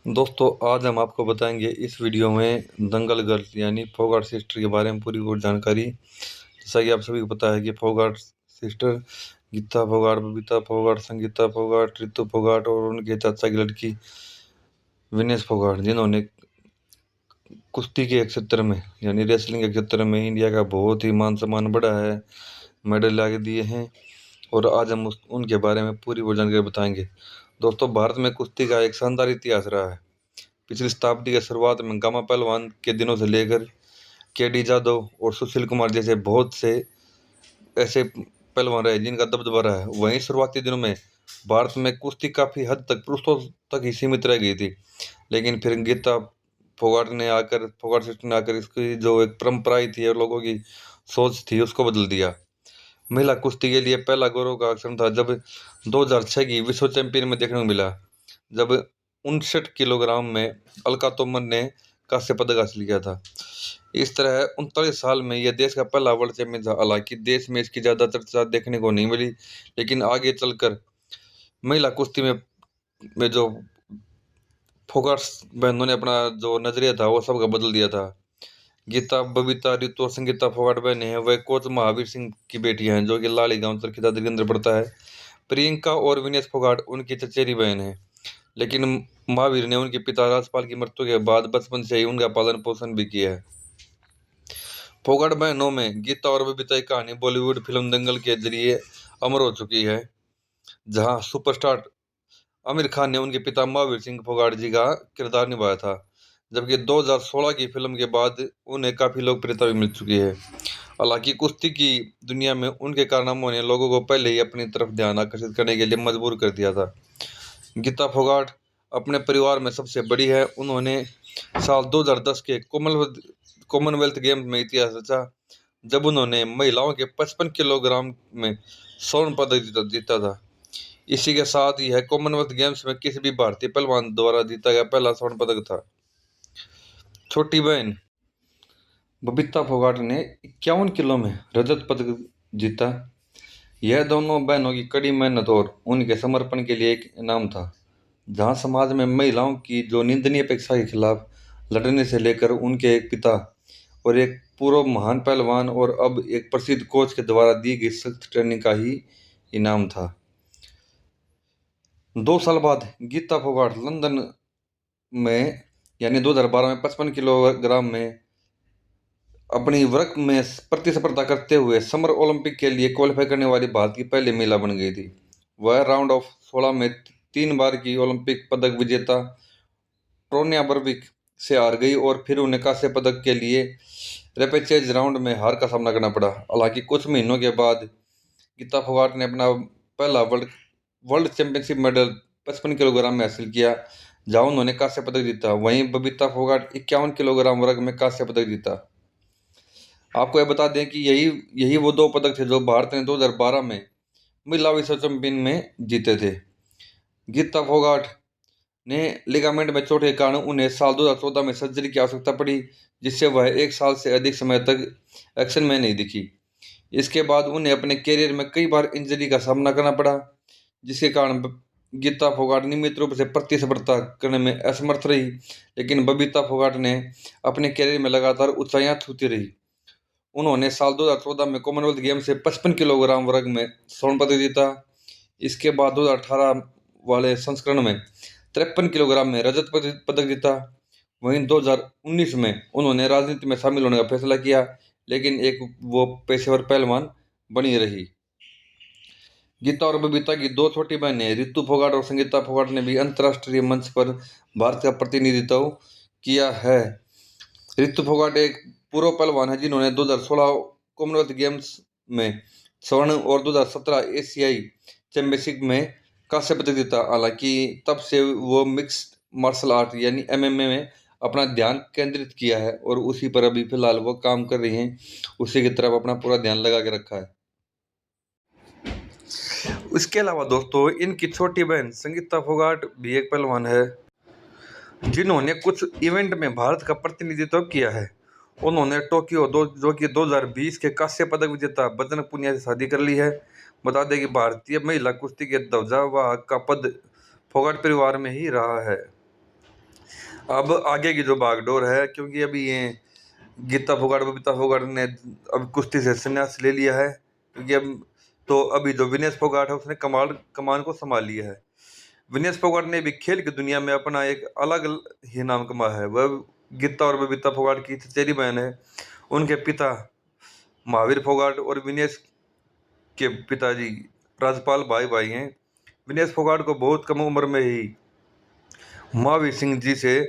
दोस्तों, आज हम आपको बताएंगे इस वीडियो में दंगल गर्ल यानी फोगाट सिस्टर के बारे में पूरी और जानकारी। जैसा कि आप सभी को पता है कि फोगाट सिस्टर गीता फोगाट, बबीता फोगाट, संगीता फोगाट, रितु फोगाट और उनके चाचा की लड़की विनेश फोगाट, जिन्होंने कुश्ती के क्षेत्र में यानी रेसलिंग के क्षेत्र में इंडिया का बहुत ही मान सम्मान बढ़ा है, मेडल ला के दिए हैं। और आज हम उनके बारे में पूरी वो जानकारी बताएंगे। दोस्तों, भारत में कुश्ती का एक शानदार इतिहास रहा है। पिछली शताब्दी के शुरुआत में गामा पहलवान के दिनों से लेकर केडी जादव और सुशील कुमार जैसे बहुत से ऐसे पहलवान रहे जिनका दबदबा रहा है। वहीं शुरुआती दिनों में भारत में कुश्ती काफी हद तक पुरुषों तक ही सीमित रह गई थी, लेकिन फिर गीता फोगाट सिस्टर ने आकर इसकी जो एक परंपराई थी और लोगों की सोच थी उसको बदल दिया। महिला कुश्ती के लिए पहला गौरव का क्षण था जब 2006 की विश्व चैंपियन में देखने को मिला, जब 59 किलोग्राम में अलका तोमर ने कांस्य पदक हासिल किया था। इस तरह 39 साल में यह देश का पहला वर्ल्ड चैंपियन था। हालांकि देश में इसकी ज्यादा चर्चा देखने को नहीं मिली, लेकिन आगे चलकर महिला कुश्ती में जो फोगाट्स बहनों ने अपना जो नजरिया था वो सबका बदल दिया था। गीता, बबीता, रितु और संगीता फोगाट बहनें हैं। वह कोच महावीर सिंह की बेटियां हैं, जो कि लाली गांव चरखी दादरी के अंदर पड़ता है। प्रियंका और विनेश फोगाट उनकी चचेरी बहन है, लेकिन महावीर ने उनके पिता राजपाल की मृत्यु के बाद बचपन से ही उनका पालन पोषण भी किया है। फोगाट बहनों में गीता और बबीता की कहानी बॉलीवुड फिल्म दंगल के जरिए अमर हो चुकी है, जहां सुपरस्टार आमिर खान ने उनके पिता महावीर सिंह फोगाट जी का किरदार निभाया था। जबकि 2016 की फिल्म के बाद उन्हें काफी लोकप्रियता भी मिल चुकी है। हालांकि कुश्ती की दुनिया में उनके कारनामों ने लोगों को पहले ही अपनी तरफ ध्यान आकर्षित करने के लिए मजबूर कर दिया था। गीता फोगाट अपने परिवार में सबसे बड़ी है। उन्होंने साल 2010 के कॉमनवेल्थ गेम्स में इतिहास रचा, जब उन्होंने महिलाओं के 55 किलोग्राम में स्वर्ण पदक जीता था। इसी के साथ ही है कॉमनवेल्थ गेम्स में किसी भी भारतीय पहलवान द्वारा जीता गया पहला स्वर्ण पदक था। छोटी बहन बबीता फोगाट ने 51 किलो में रजत पदक जीता। यह दोनों बहनों की कड़ी मेहनत और उनके समर्पण के लिए एक इनाम था। जहां समाज में महिलाओं की जो निंदनीय अपेक्षा के खिलाफ लड़ने से लेकर उनके एक पिता और एक पूर्व महान पहलवान और अब एक प्रसिद्ध कोच के द्वारा दी गई सख्त ट्रेनिंग का ही इनाम था। 2 साल बाद गीता फोगाट लंदन में यानी 2012 में 55 किलोग्राम में अपनी वर्ग में प्रतिस्पर्धा करते हुए समर ओलंपिक के लिए क्वालिफाई करने वाली भारत की पहली महिला बन गई थी। वह राउंड ऑफ 16 में 3 बार की ओलंपिक पदक विजेता टोन्या बर्विक से हार गई और फिर उन्हें कांस्य पदक के लिए रेपेचेज राउंड में हार का सामना करना पड़ा। हालांकि कुछ महीनों के बाद गीता फोगाट ने अपना पहला world world championship medal 55 kilogram में हासिल किया, जहां उन्होंने कांस्य पदक जीता। वहीं बबीता फोगाट 51 किलोग्राम वर्ग में कांस्य पदक जीता। आपको यह बता दें कि यही यही वो दो पदक थे जो भारत ने 2012 में महिला विश्व चैंपियन में जीते थे। गीता फोगाट ने लिगामेंट में चोट के कारण उन्हें साल 2014 में सर्जरी की आवश्यकता पड़ी, जिससे वह 1 साल से अधिक समय तक एक्शन में नहीं दिखी। इसके बाद उन्हें अपने कैरियर में कई बार इंजरी का सामना करना पड़ा, जिसके कारण गीता फोगाट नियमित रूप से प्रतिस्पर्धा करने में असमर्थ रही। लेकिन बबीता फोगाट ने अपने कैरियर में लगातार ऊंचाइयां छूती रही। उन्होंने साल 2014 में कॉमनवेल्थ गेम से 55 किलोग्राम वर्ग में स्वर्ण पदक जीता। इसके बाद 2018 वाले संस्करण में 53 किलोग्राम में रजत पदक जीता। वहीं 2019 में उन्होंने राजनीति में शामिल होने का फैसला किया, लेकिन एक वो पेशेवर पहलवान बनी रही। गीता और बबीता की दो छोटी बहनें रितु फोगाट और संगीता फोगाट ने भी अंतर्राष्ट्रीय मंच पर भारत का प्रतिनिधित्व किया है। रितु फोगाट एक पूर्व पहलवान है जिन्होंने 2016 कॉमनवेल्थ गेम्स में स्वर्ण और 2017 एशियाई चैंपियनशिप में कांस्य पदक जीता। हालांकि तब से वो मिक्स्ड मार्शल आर्ट यानी एमएमए में अपना ध्यान केंद्रित किया है और उसी पर अभी फिलहाल वो काम कर रही हैं। उसी की तरफ अपना पूरा ध्यान लगा के रखा है। इसके अलावा दोस्तों, इनकी छोटी बहन संगीता फोगाट भी एक पहलवान है जिन्होंने कुछ इवेंट में भारत का प्रतिनिधित्व किया है। उन्होंने टोक्यो जो कि 2020 के कांस्य पदक विजेता बजरंग पुनिया से शादी कर ली है। बता दें कि भारतीय महिला कुश्ती के ध्वजावाहक का पद फोगाट परिवार में ही रहा है। अब आगे की जो बागडोर है, क्योंकि अभी ये गीता फोगाट बबीता फोगाट ने अब कुश्ती से संन्यास ले लिया है, क्योंकि अब तो अभी जो विनेश फोगाट है उसने कमान को संभाल लिया है। विनेश फोगाट ने भी खेल की दुनिया में अपना एक अलग ही नाम कमाया है। वह गीता और बबीता फोगाट की चचेरी बहन है। उनके पिता महावीर फोगाट और विनेश के पिताजी राजपाल भाई भाई हैं। विनेश फोगाट को बहुत कम उम्र में ही महावीर सिंह जी से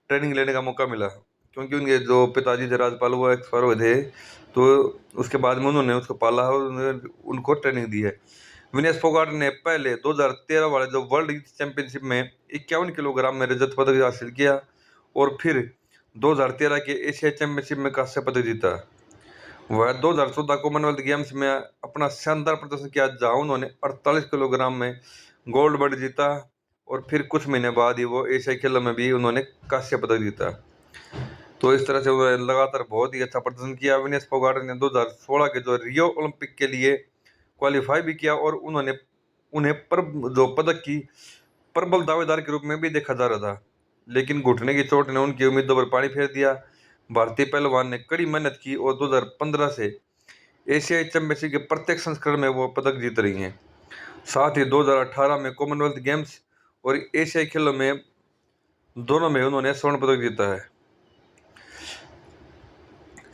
ट्रेनिंग लेने का मौका मिला, क्योंकि उनके जो पिताजी थे राजपाल वो एक्सपायर हुए थे, तो उसके बाद में उन्होंने उसको पाला और उनको ट्रेनिंग दी है। विनेश फोगाट ने पहले 2013 वाले जो वर्ल्ड चैंपियनशिप में 51 किलोग्राम में रजत पदक हासिल किया और फिर 2013 के एशिया चैंपियनशिप में कांस्य पदक जीता। वह 2014 कॉमनवेल्थ गेम्स में अपना शानदार प्रदर्शन किया, जहां उन्होंने 48 किलोग्राम में गोल्ड मेडल जीता और फिर कुछ महीने बाद ही वो एशियाई खेलों में भी उन्होंने कांस्य पदक जीता। तो इस तरह से उन्होंने लगातार बहुत ही अच्छा प्रदर्शन किया। विनेश फोगाट ने 2016 के जो रियो ओलंपिक के लिए क्वालिफाई भी किया और उन्हें जो पदक की प्रबल दावेदार के रूप में भी देखा जा रहा था, लेकिन घुटने की चोट ने उनकी उम्मीदों पर पानी फेर दिया। भारतीय पहलवान ने कड़ी मेहनत की और 2015 से एशियाई चैंपियनशिप के प्रत्येक संस्करण में वो पदक जीत रही हैं। साथ ही 2018 में कॉमनवेल्थ गेम्स और एशियाई खेलों में दोनों में उन्होंने स्वर्ण पदक जीता है।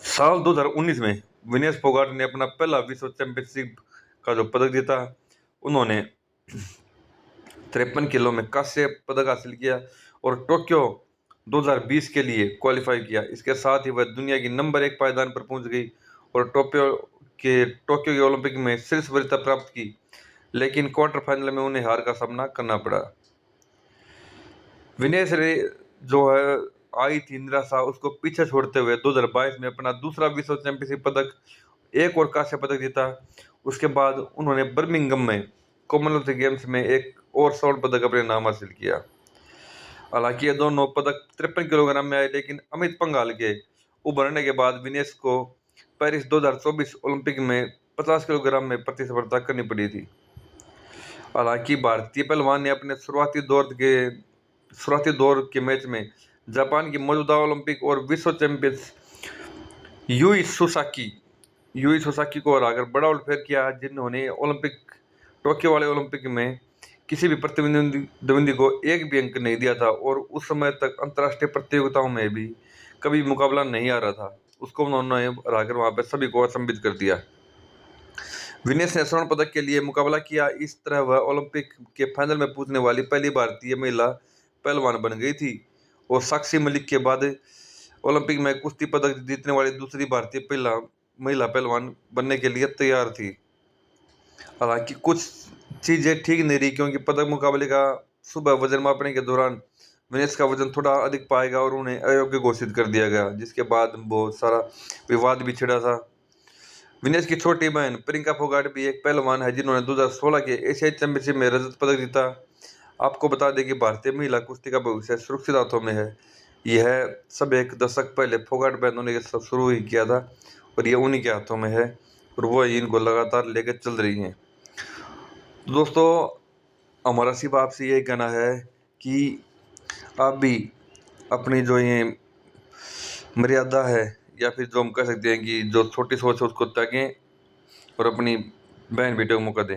साल 2019 में विनेश फोगाट ने अपना पहला विश्व चैंपियनशिप का जो पदक जीता। उन्होंने 53 किलो में कांस्य पदक हासिल किया और टोक्यो 2020 के लिए क्वालिफाई किया। इसके साथ ही वह दुनिया की नंबर 1 पायदान पर पहुंच गई और टोक्यो के ओलंपिक में शीर्ष वरीयता प्राप्त की, लेकिन क्वार्टर फाइनल में उन्हें हार का सामना करना पड़ा। विनेश रे जो है आई थी निराशा, उसको पीछे छोड़ते हुए 2022 में अपना दूसरा विश्व चैंपियनशिप पदक, एक और कांस्य पदक जीता। उसके बाद उन्होंने बर्मिंघम में कॉमनवेल्थ गेम्स में एक और स्वर्ण पदक अपने नाम हासिल किया। हालांकि ये दोनों पदक 53 किलोग्राम में आए, लेकिन अमित पंघाल के उभरने के बाद विनेश को पेरिस 2024 ओलंपिक में 50 किलोग्राम में प्रतिस्पर्धा करनी पड़ी थी। हालांकि भारतीय पहलवान ने अपने शुरुआती दौर के मैच में जापान की मौजूदा ओलंपिक और विश्व चैंपियन यूई सोसाकी को हराकर बड़ा उलटफेर किया, जिन्होंने टोक्यो वाले ओलंपिक में किसी भी प्रतिद्वंदी को एक भी अंक नहीं दिया था और उस समय तक अंतर्राष्ट्रीय प्रतियोगिताओं में भी कभी मुकाबला नहीं आ रहा था। उसको उन्होंने हराकर वहां पर सभी को अचंभित कर दिया। विनेश ने स्वर्ण पदक के लिए मुकाबला किया। इस तरह वह ओलंपिक के फाइनल में पहुंचने वाली पहली भारतीय महिला पहलवान बन गई थी और साक्षी मलिक के बाद ओलंपिक में कुश्ती पदक जीतने वाली दूसरी भारतीय महिला पहलवान बनने के लिए तैयार थी। हालांकि कुछ चीजें ठीक नहीं रही, क्योंकि पदक मुकाबले का सुबह वजन मापने के दौरान विनेश का वजन थोड़ा अधिक पाएगा और उन्हें अयोग्य घोषित कर दिया गया, जिसके बाद बहुत सारा विवाद भी छिड़ा था। विनेश की छोटी बहन प्रियंका फोगाट भी एक पहलवान है, जिन्होंने 2016 के एशियाई चैंपियनशिप में रजत पदक जीता। आपको बता दें कि भारतीय महिला कुश्ती का भविष्य सुरक्षित हाथों में है। यह सब एक दशक पहले फोगाट बहनों ने सब शुरू ही किया था और ये उन्हीं के हाथों में है और वो इनको लगातार लेकर चल रही हैं। तो दोस्तों, हमारा सिर्फ आपसे यही कहना है कि आप भी अपनी जो ये मर्यादा है, या फिर जो हम कह सकते हैं कि जो छोटी सोच है, उसको त्यागें और अपनी बहन बेटियों को मौका दें।